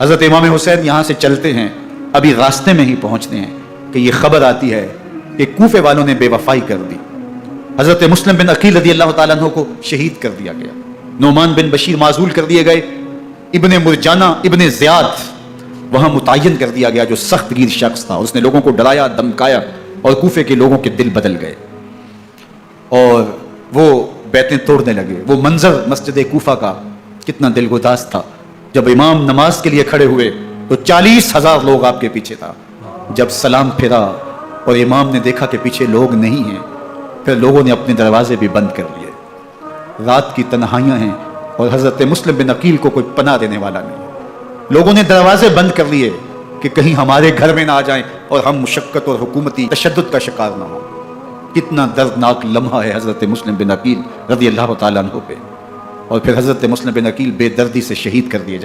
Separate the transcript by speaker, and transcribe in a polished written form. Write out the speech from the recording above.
Speaker 1: हज़रत इमाम हुसैन यहाँ से चलते हैं, अभी रास्ते में ही पहुँचते हैं कि ये खबर आती है कि कूफे वालों ने बेवफाई कर दी। हज़रत मुस्लिम बिन अकील रज़ी अल्लाह ताला अन्हु को शहीद कर दिया गया। नोमान बिन बशीर माजूल कर दिए गए। इब्ने मुरजाना इब्ने ज़ियाद वहाँ मुतय्यन कर दिया गया, जो सख्त गिर शख्स था। उसने लोगों को डराया, धमकाया और कूफे के लोगों के दिल बदल गए और वो बैतें तोड़ने लगे। वो मंजर मस्जिद कूफा का कितना दिलगुदास था। जब इमाम नमाज के लिए खड़े हुए तो 40,000 लोग आपके पीछे था। जब सलाम फिरा और इमाम ने देखा कि पीछे लोग नहीं हैं, फिर लोगों ने अपने दरवाजे भी बंद कर लिए। रात की तन्हाइयां हैं और हज़रत मुस्लिम बिन अकील को कोई पनाह देने वाला नहीं। लोगों ने दरवाजे बंद कर लिए कि कहीं हमारे घर में ना आ जाएं और हम मुशक्कत और हुकूमती तशद्दुद का शिकार ना हो। कितना दर्दनाक लम्हा है हज़रत मुस्लिम बिन अकील रज़ी अल्लाह ताला अन्हु पे। और फिर हज़रत मुस्लिम बिन अकील बेदर्दी से शहीद कर दिए जाते।